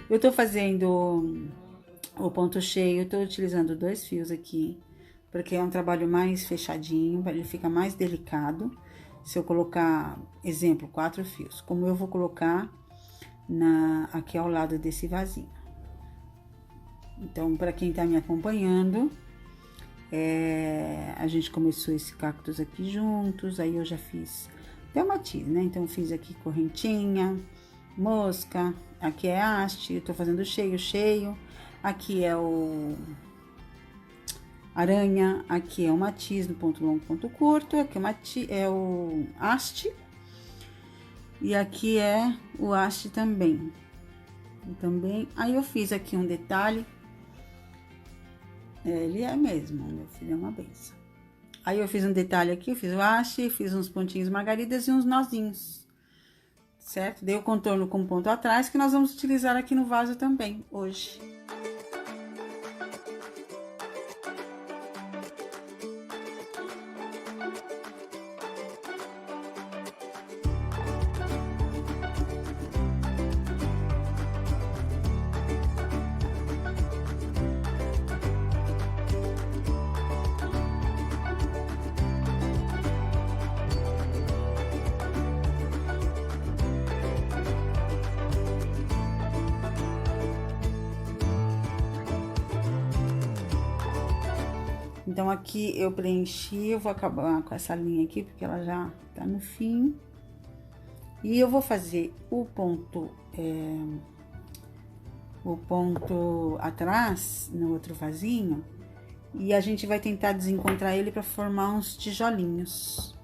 Eu tô fazendo o ponto cheio, tô utilizando 2 fios aqui, porque é um trabalho mais fechadinho, ele fica mais delicado. Se eu colocar, exemplo, 4 fios, como eu vou colocar aqui ao lado desse vasinho. Então, para quem tá me acompanhando, a gente começou esse cactus aqui juntos, aí eu já fiz até uma tira, né? Então, fiz aqui correntinha, mosca, aqui é haste, eu tô fazendo cheio. Aqui é o aranha, aqui é o matiz no ponto longo, ponto curto, aqui é o haste. E aqui é o haste também. Aí eu fiz aqui um detalhe. Ele é mesmo, meu filho é uma benção. Aí eu fiz um detalhe aqui, eu fiz o haste, fiz uns pontinhos margaridas e uns nozinhos, certo? Dei o contorno com ponto atrás, que nós vamos utilizar aqui no vaso também, hoje. Então, aqui eu preenchi, eu vou acabar com essa linha aqui, porque ela já tá no fim. E eu vou fazer o ponto atrás, no outro vasinho, e a gente vai tentar desencontrar ele para formar uns tijolinhos.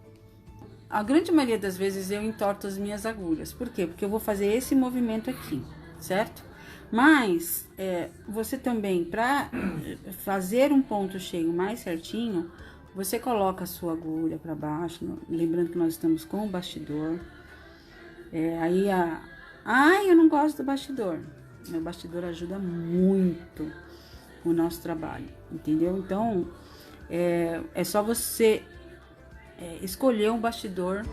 A grande maioria das vezes eu entorto as minhas agulhas. Por quê? Porque eu vou fazer esse movimento aqui, certo? Mas, você também, para fazer um ponto cheio mais certinho, você coloca a sua agulha para baixo, lembrando que nós estamos com o bastidor. Ai, eu não gosto do bastidor. Meu bastidor ajuda muito o nosso trabalho, entendeu? Então, é só você escolher um bastidor.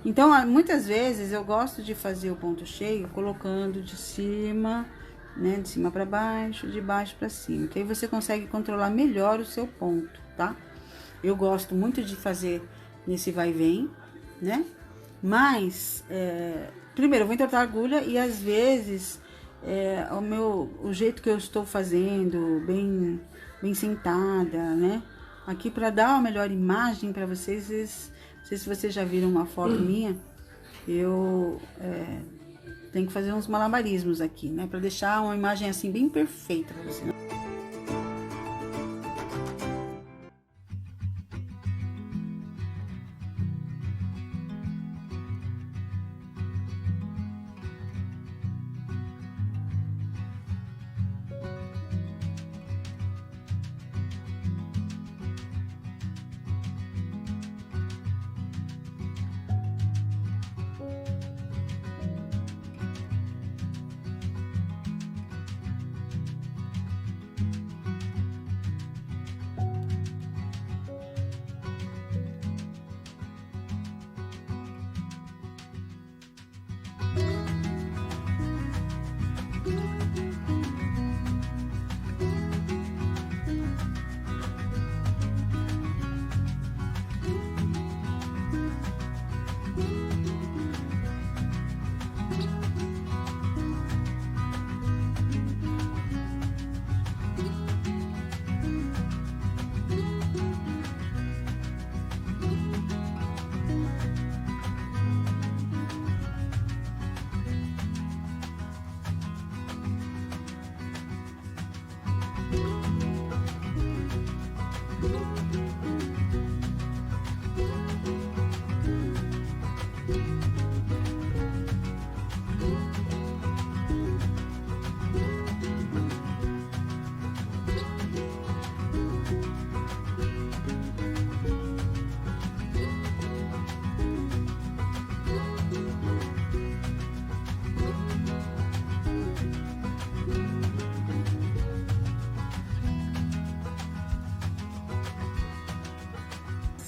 Então, muitas vezes eu gosto de fazer o ponto cheio colocando de cima, né, de cima para baixo, de baixo para cima, que aí você consegue controlar melhor o seu ponto, tá? Eu gosto muito de fazer nesse vai e vem, né? Mas, primeiro eu vou entortar a agulha e às vezes o jeito que eu estou fazendo, bem sentada, né? Aqui para dar uma melhor imagem para vocês. Não sei se vocês já viram uma foto minha, eu tenho que fazer uns malabarismos aqui, né? Pra deixar uma imagem assim bem perfeita pra você.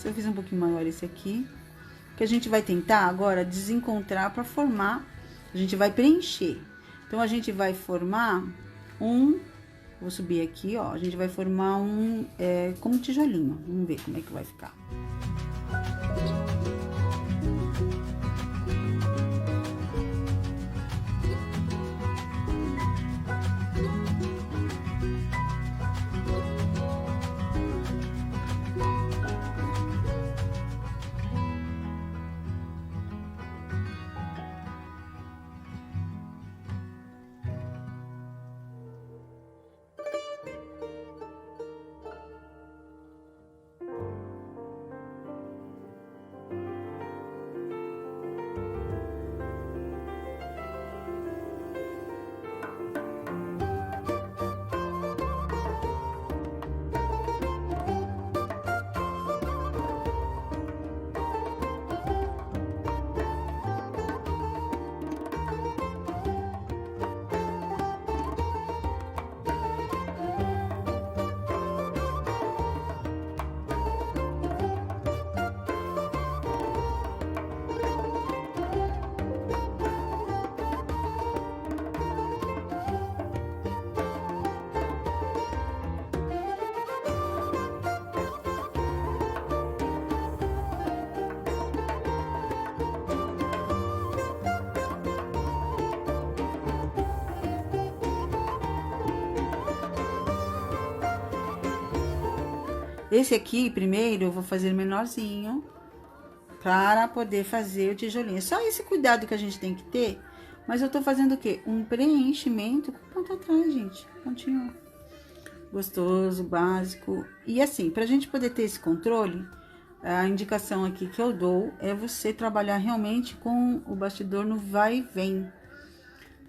eu fiz um pouquinho maior esse aqui. Que a gente vai tentar agora desencontrar para formar, a gente vai preencher. Então, a gente vai formar vou subir aqui, ó, a gente vai formar como um tijolinho. Vamos ver como é que vai ficar. Esse aqui, primeiro, eu vou fazer menorzinho, para poder fazer o tijolinho. Só esse cuidado que a gente tem que ter, mas eu tô fazendo o quê? Um preenchimento com ponto atrás, gente. Pontinho gostoso, básico. E assim, pra gente poder ter esse controle, a indicação aqui que eu dou é você trabalhar realmente com o bastidor no vai e vem.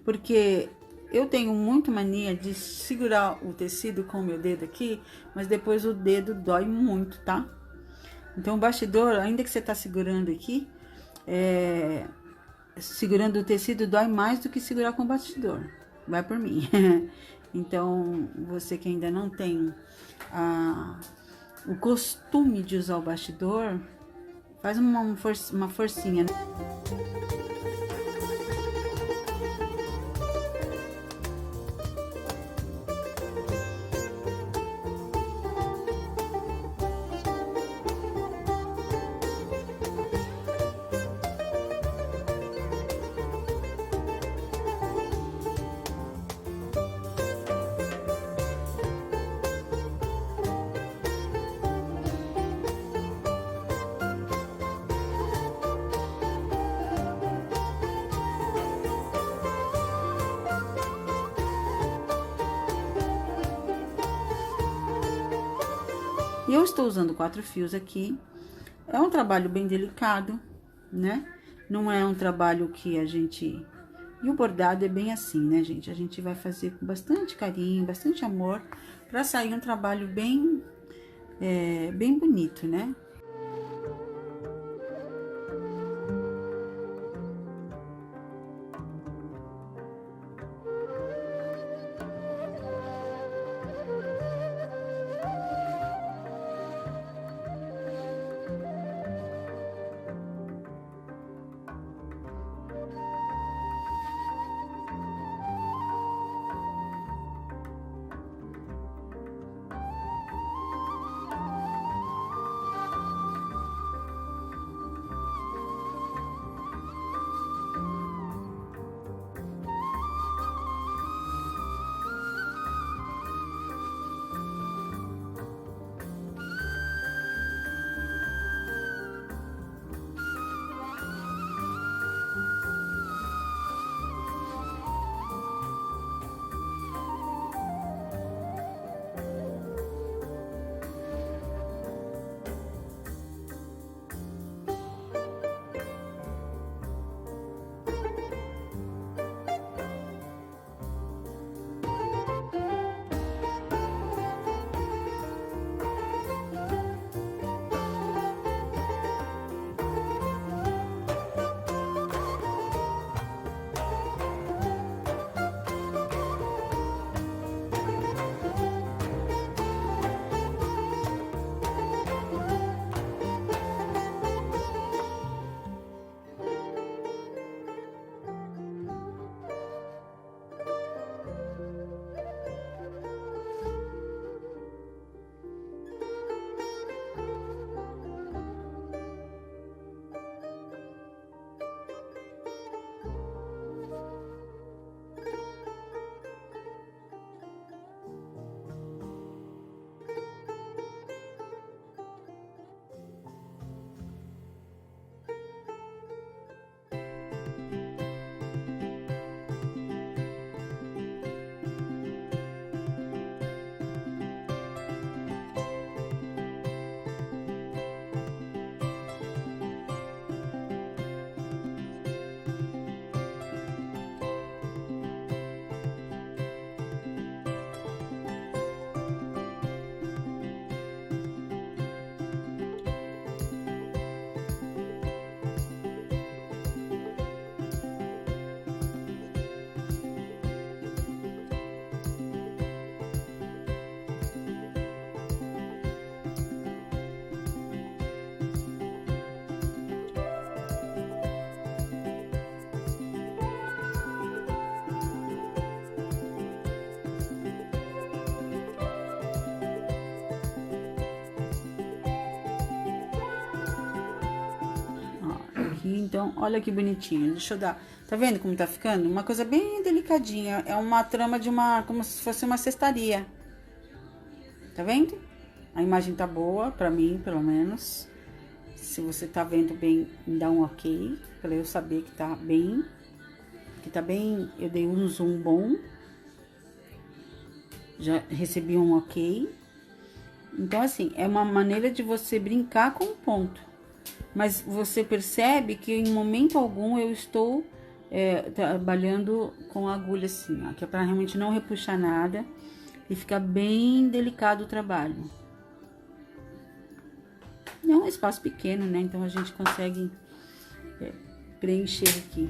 Porque eu tenho muito mania de segurar o tecido com o meu dedo aqui, mas depois o dedo dói muito, tá? Então, o bastidor, ainda que você tá segurando aqui, segurando o tecido dói mais do que segurar com o bastidor. Vai por mim. Então, você que ainda não tem o costume de usar o bastidor, faz uma forcinha, né? E eu estou usando 4 fios aqui. É um trabalho bem delicado, né? Não é um trabalho que a gente... E o bordado é bem assim, né, gente? A gente vai fazer com bastante carinho, bastante amor, pra sair um trabalho bem bonito, né? aqui, então, olha que bonitinho. Deixa eu dar... Tá vendo como tá ficando? Uma coisa bem delicadinha. É uma trama de uma... Como se fosse uma cestaria. Tá vendo? A imagem tá boa, pra mim, pelo menos. Se você tá vendo bem, me dá um ok. Pra eu saber que tá bem. Que tá bem... Eu dei um zoom bom. Já recebi um ok. Então, assim, é uma maneira de você brincar com o ponto. Mas você percebe que em momento algum eu estou trabalhando com a agulha assim, ó, que é para realmente não repuxar nada e ficar bem delicado o trabalho. É um espaço pequeno, né? Então a gente consegue preencher aqui.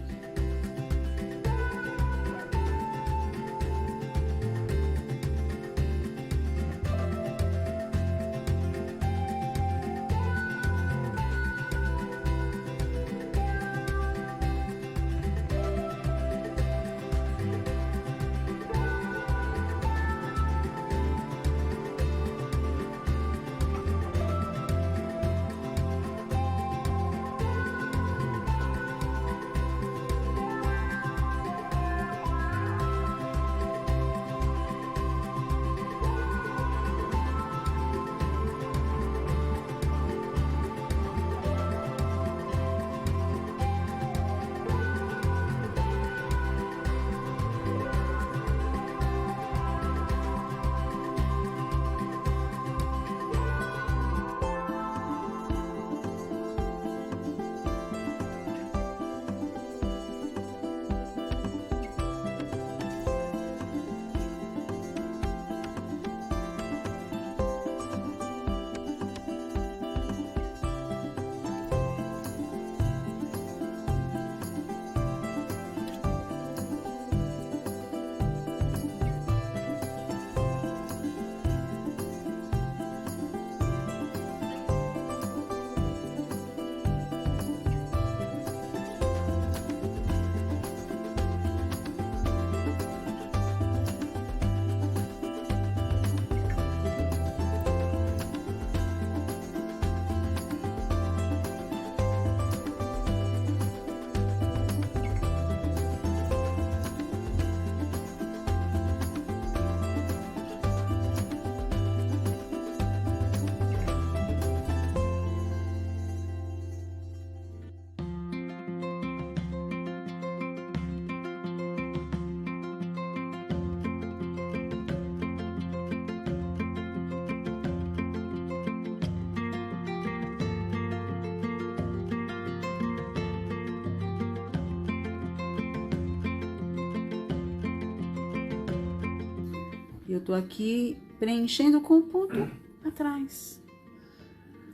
Eu tô aqui preenchendo com o ponto atrás.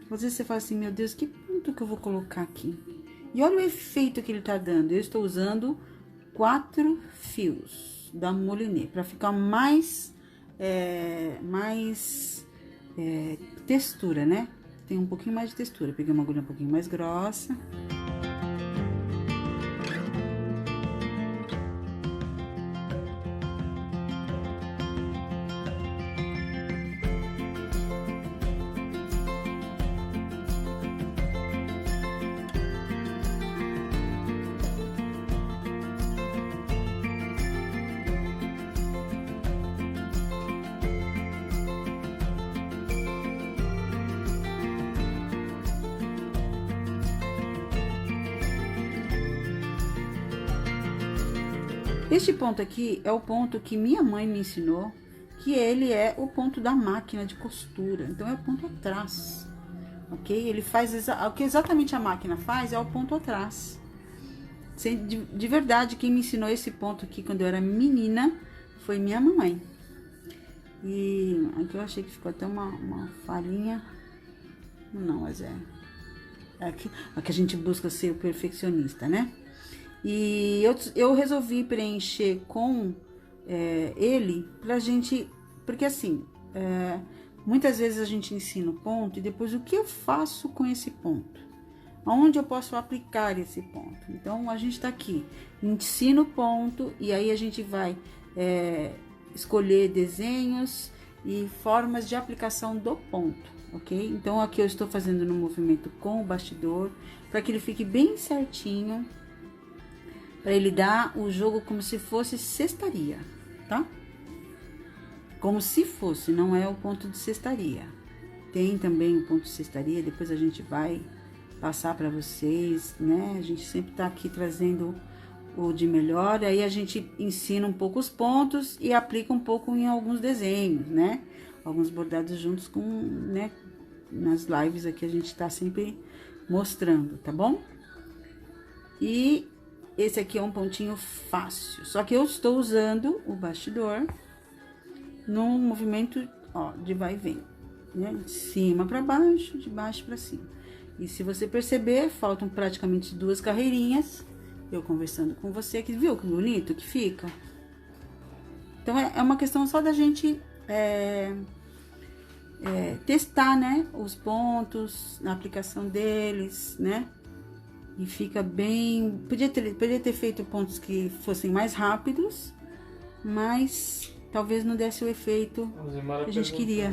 Às vezes você fala assim, meu Deus, que ponto que eu vou colocar aqui? E olha o efeito que ele tá dando. Eu estou usando 4 fios da Moulinet para ficar mais textura, né? Tem um pouquinho mais de textura. Peguei uma agulha um pouquinho mais grossa. Este ponto aqui é o ponto que minha mãe me ensinou, que ele é o ponto da máquina de costura, então é o ponto atrás, ok? Ele faz o que exatamente a máquina faz é o ponto atrás. De verdade, quem me ensinou esse ponto aqui quando eu era menina foi minha mãe. E aqui eu achei que ficou até uma falhinha, não, mas é aqui a gente busca ser o perfeccionista, né? E eu resolvi preencher com ele pra gente... Porque assim, muitas vezes a gente ensina o ponto e depois o que eu faço com esse ponto? Aonde eu posso aplicar esse ponto? Então, a gente tá aqui, ensina o ponto e aí a gente vai escolher desenhos e formas de aplicação do ponto, ok? Então, aqui eu estou fazendo no movimento com o bastidor, para que ele fique bem certinho, para ele dar o jogo como se fosse cestaria, tá? Como se fosse, não é o ponto de cestaria. Tem também o ponto de cestaria, depois a gente vai passar para vocês, né? A gente sempre tá aqui trazendo o de melhor, aí a gente ensina um pouco os pontos e aplica um pouco em alguns desenhos, né? Alguns bordados juntos com, né? Nas lives aqui a gente tá sempre mostrando, tá bom? E esse aqui é um pontinho fácil, só que eu estou usando o bastidor no movimento, ó, de vai e vem, né? De cima para baixo, de baixo para cima. E se você perceber, faltam praticamente 2 carreirinhas. Eu conversando com você aqui, viu que bonito que fica? Então, é uma questão só da gente testar, né? Os pontos, na aplicação deles, né? E fica bem... Podia ter feito pontos que fossem mais rápidos, mas talvez não desse o efeito que a gente queria.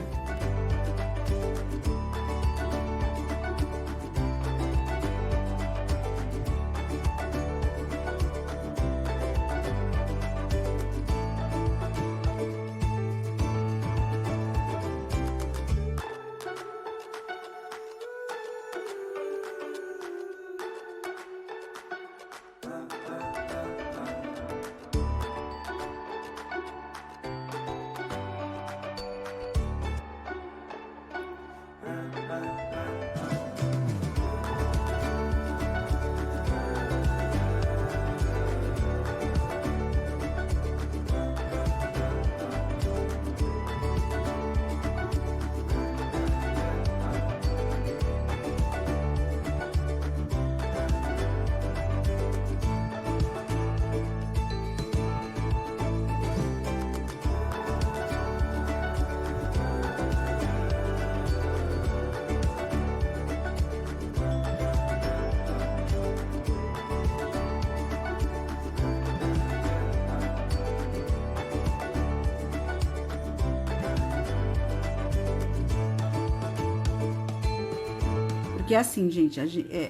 Porque assim, gente,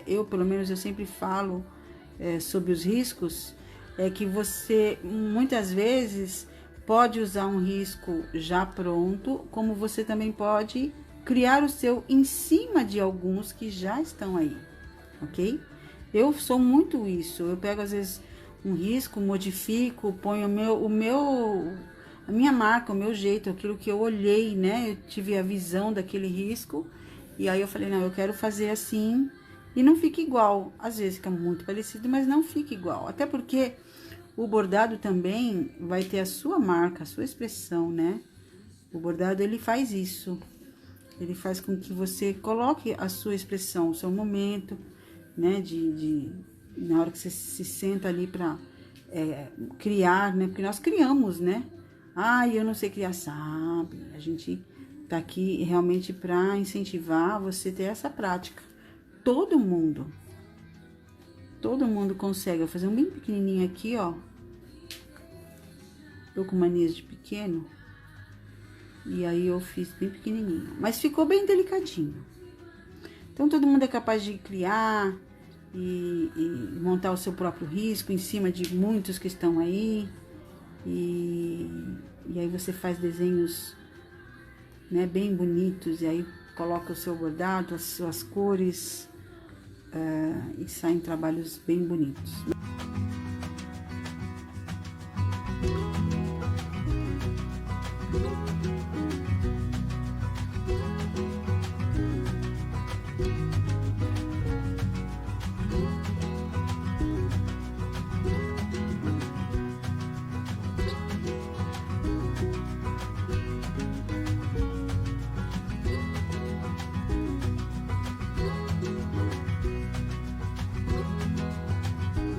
eu pelo menos eu sempre falo sobre os riscos, que você muitas vezes pode usar um risco já pronto, como você também pode criar o seu em cima de alguns que já estão aí, ok? Eu sou muito isso, eu pego às vezes um risco, modifico, ponho a minha marca, o meu jeito, aquilo que eu olhei, né? Eu tive a visão daquele risco. E aí eu falei, não, eu quero fazer assim e não fica igual. Às vezes fica muito parecido, mas não fica igual. Até porque o bordado também vai ter a sua marca, a sua expressão, né? O bordado, ele faz isso. Ele faz com que você coloque a sua expressão, o seu momento, né? Na hora que você se senta ali pra criar, né? Porque nós criamos, né? Eu não sei criar, sabe? A gente tá aqui realmente para incentivar você ter essa prática. Todo mundo consegue. Eu vou fazer um bem pequenininho aqui, ó. Tô com manias de pequeno. E aí eu fiz bem pequenininho. Mas ficou bem delicadinho. Então todo mundo é capaz de criar e montar o seu próprio risco em cima de muitos que estão aí. E aí você faz desenhos, né, bem bonitos, e aí coloca o seu bordado, as suas cores, e saem trabalhos bem bonitos.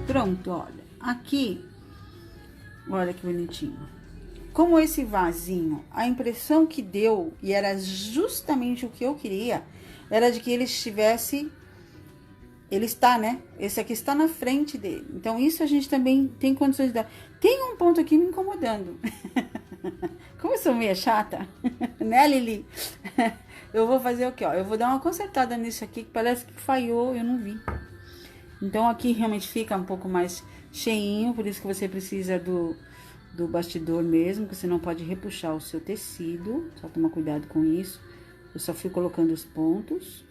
Pronto, olha, aqui, olha que bonitinho. Como esse vasinho, a impressão que deu, e era justamente o que eu queria, era de que ele estivesse, ele está, né? Esse aqui está na frente dele. Então, isso a gente também tem condições de dar. Tem um ponto aqui me incomodando. Como eu sou meio chata, né, Lili? eu vou fazer o quê, ó? Eu vou dar uma consertada nisso aqui, que parece que falhou, eu não vi. Então, aqui realmente fica um pouco mais cheinho, por isso que você precisa do bastidor mesmo, que você não pode repuxar o seu tecido, só tomar cuidado com isso. Eu só fui colocando os pontos.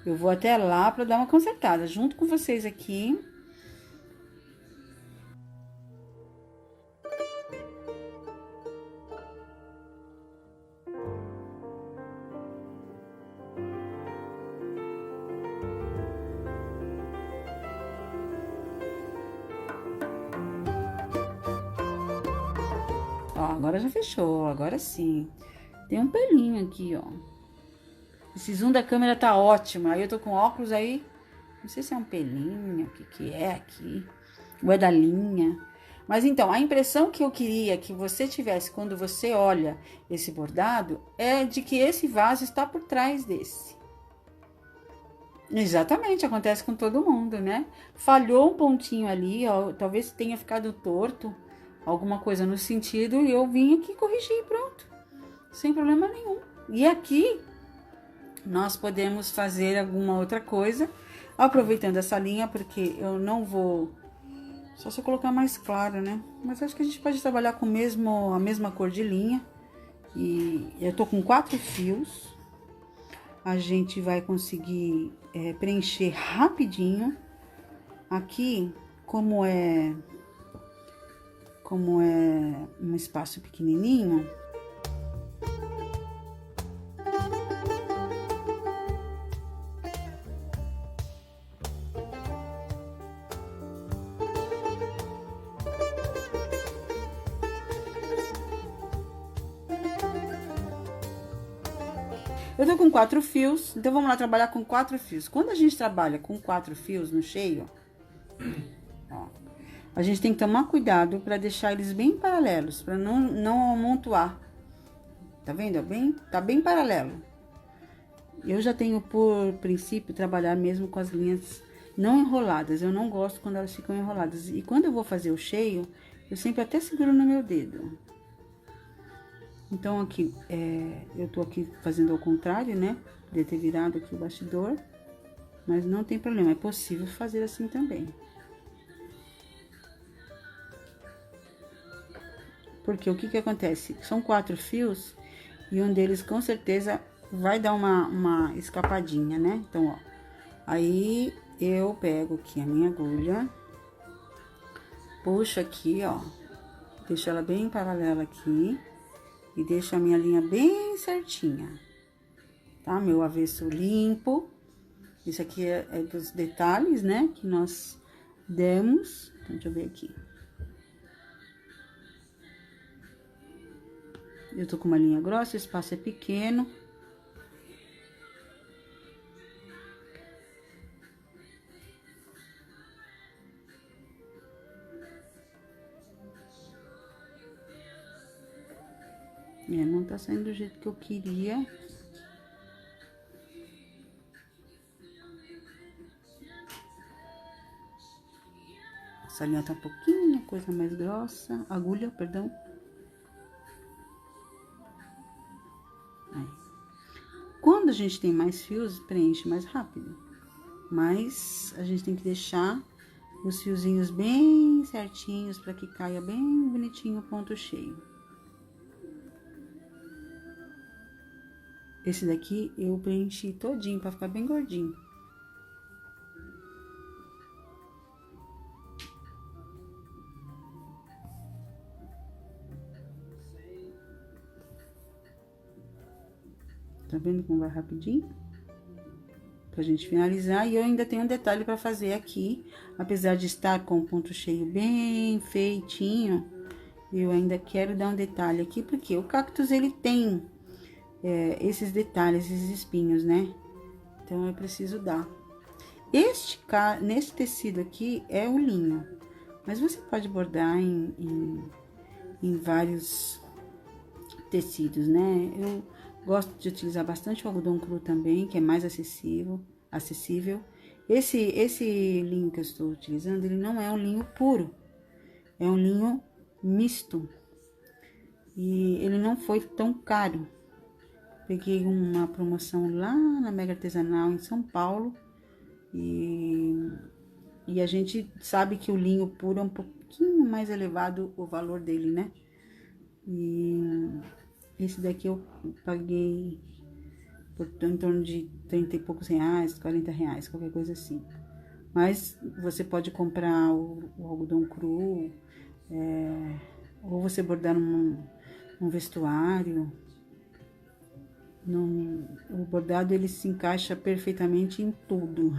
Eu vou até lá pra dar uma consertada, junto com vocês aqui. Ó, agora já fechou, agora sim. Tem um pelinho aqui, ó. Esse zoom da câmera tá ótimo. Aí eu tô com óculos aí, não sei se é um pelinho, o que é aqui. Ou é da linha. Mas então, a impressão que eu queria que você tivesse quando você olha esse bordado é de que esse vaso está por trás desse. Exatamente, acontece com todo mundo, né? Falhou um pontinho ali, ó, talvez tenha ficado torto, alguma coisa no sentido, e eu vim aqui corrigir, pronto. Sem problema nenhum. E aqui, nós podemos fazer alguma outra coisa, aproveitando essa linha, porque eu não vou... Só se eu colocar mais claro, né? Mas acho que a gente pode trabalhar com a mesma cor de linha. E eu tô com 4 fios. A gente vai conseguir preencher rapidinho. Aqui, como é um espaço pequenininho, eu tô com 4 fios, então vamos lá trabalhar com 4 fios. Quando a gente trabalha com 4 fios no cheio, ó, a gente tem que tomar cuidado para deixar eles bem paralelos, para não amontoar. Tá vendo? Tá bem paralelo. Eu já tenho por princípio trabalhar mesmo com as linhas não enroladas. Eu não gosto quando elas ficam enroladas. E quando eu vou fazer o cheio, eu sempre até seguro no meu dedo. Então, aqui, eu tô aqui fazendo ao contrário, né? Podia ter virado aqui o bastidor, mas não tem problema, é possível fazer assim também. Porque o que que acontece? São 4 fios e um deles com certeza vai dar uma escapadinha, né? Então, ó, aí eu pego aqui a minha agulha, puxo aqui, ó, deixo ela bem paralela aqui. E deixo a minha linha bem certinha, tá? Meu avesso limpo. Isso aqui é dos detalhes, né? Que nós demos. Então, deixa eu ver aqui. Eu tô com uma linha grossa, o espaço é pequeno. Não tá saindo do jeito que eu queria. Essa linha tá um pouquinho, coisa mais grossa. Agulha, perdão. Aí. Quando a gente tem mais fios, preenche mais rápido. Mas a gente tem que deixar os fiozinhos bem certinhos para que caia bem bonitinho o ponto cheio. Esse daqui eu preenchi todinho para ficar bem gordinho. Tá vendo como vai rapidinho? Pra gente finalizar. E eu ainda tenho um detalhe para fazer aqui. Apesar de estar com o ponto cheio bem feitinho, eu ainda quero dar um detalhe aqui, porque o cactus ele tem esses detalhes, esses espinhos, né? Então eu preciso dar. Nesse tecido aqui é o linho, mas você pode bordar em vários tecidos, né? Eu gosto de utilizar bastante o algodão cru também, que é mais acessível. Esse linho que eu estou utilizando, ele não é um linho puro, é um linho misto. E ele não foi tão caro. Peguei uma promoção lá na Mega Artesanal em São Paulo. E a gente sabe que o linho puro é um pouquinho mais elevado o valor dele, né? E esse daqui eu paguei por em torno de 30 e poucos reais, 40 reais, qualquer coisa assim. Mas você pode comprar o algodão cru, ou você bordar num vestuário. O bordado ele se encaixa perfeitamente em tudo.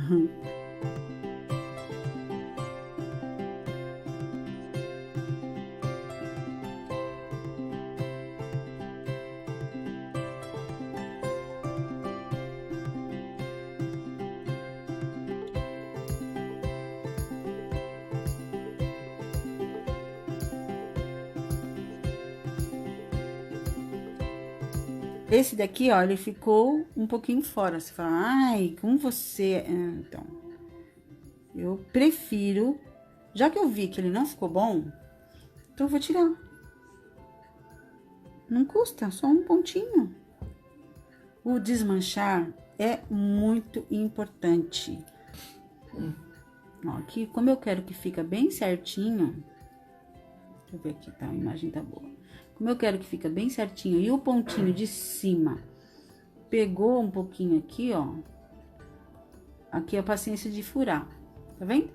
Esse daqui, ó, ele ficou um pouquinho fora. Você fala, ai, como você... Então, eu prefiro... Já que eu vi que ele não ficou bom, então eu vou tirar. Não custa, só um pontinho. O desmanchar é muito importante. Ó, aqui, como eu quero que fica bem certinho... Deixa eu ver aqui, tá? A imagem tá boa. Como eu quero que fica bem certinho e o pontinho de cima pegou um pouquinho aqui, ó. Aqui é a paciência de furar, tá vendo?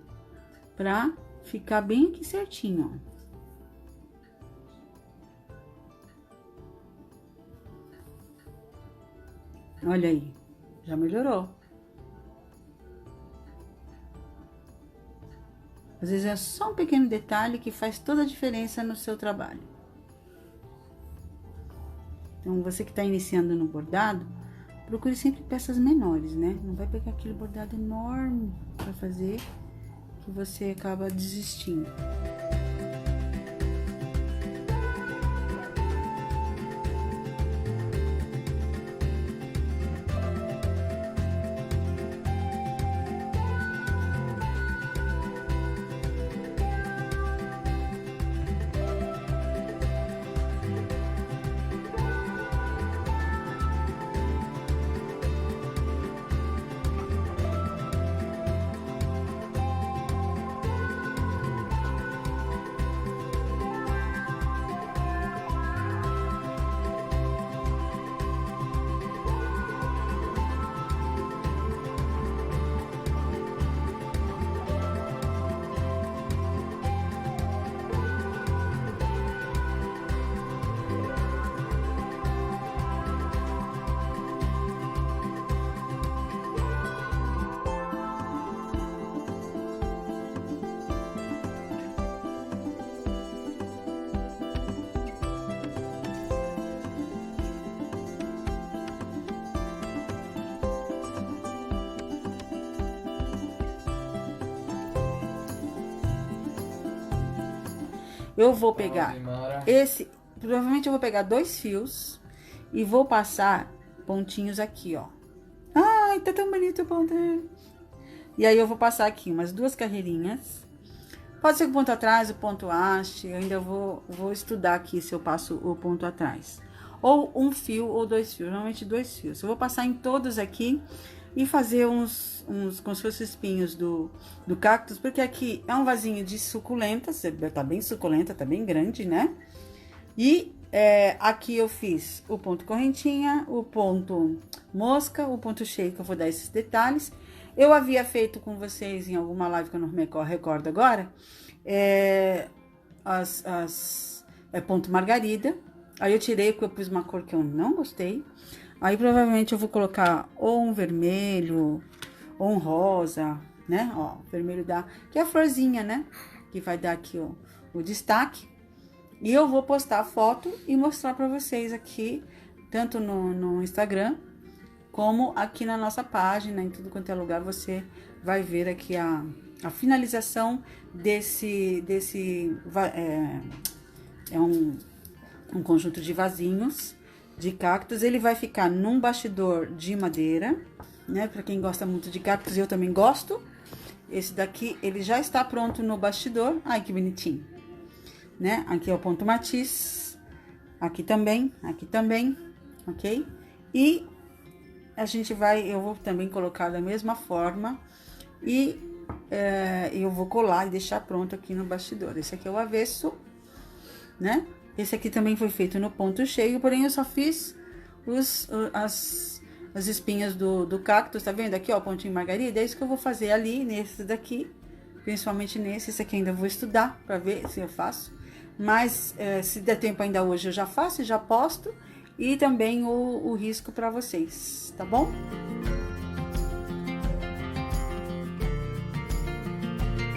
Pra ficar bem aqui certinho, ó. Olha aí, já melhorou. Às vezes é só um pequeno detalhe que faz toda a diferença no seu trabalho. Então, você que tá iniciando no bordado, procure sempre peças menores, né? Não vai pegar aquele bordado enorme pra fazer, que você acaba desistindo. Eu vou pegar esse, provavelmente eu vou pegar 2 fios e vou passar pontinhos aqui, ó. Ai, tá tão bonito o ponto. E aí eu vou passar aqui umas 2 carreirinhas. Pode ser o ponto atrás, o ponto haste, eu ainda vou estudar aqui se eu passo o ponto atrás. Ou um fio ou 2 fios, normalmente 2 fios. Eu vou passar em todos aqui e fazer uns como se fossem espinhos do cactus, porque aqui é um vasinho de suculenta, tá bem suculenta, tá bem grande, né? E aqui eu fiz o ponto correntinha, o ponto mosca, o ponto cheio, que eu vou dar esses detalhes. Eu havia feito com vocês em alguma live que eu não me recordo agora, ponto margarida. Aí eu tirei porque eu pus uma cor que eu não gostei. Aí provavelmente eu vou colocar ou um vermelho ou um rosa, né? Ó, o vermelho que é a florzinha, né? Que vai dar aqui o destaque. E eu vou postar a foto e mostrar pra vocês aqui, tanto no Instagram, como aqui na nossa página, em tudo quanto é lugar, você vai ver aqui a finalização desse um conjunto de vasinhos de cactos. Ele vai ficar num bastidor de madeira, né? Pra quem gosta muito de cactos, eu também gosto. Esse daqui, ele já está pronto no bastidor. Ai, que bonitinho, né? Aqui é o ponto matiz, aqui também, ok? E eu vou também colocar da mesma forma e eu vou colar e deixar pronto aqui no bastidor. Esse aqui é o avesso, né? Esse aqui também foi feito no ponto cheio, porém eu só fiz as espinhas do cactus, tá vendo? Aqui, ó, pontinho margarida, é isso que eu vou fazer ali, nesse daqui, principalmente nesse. Esse aqui ainda vou estudar pra ver se eu faço. Mas, se der tempo ainda hoje, eu já faço e já posto. E também o risco pra vocês, tá bom?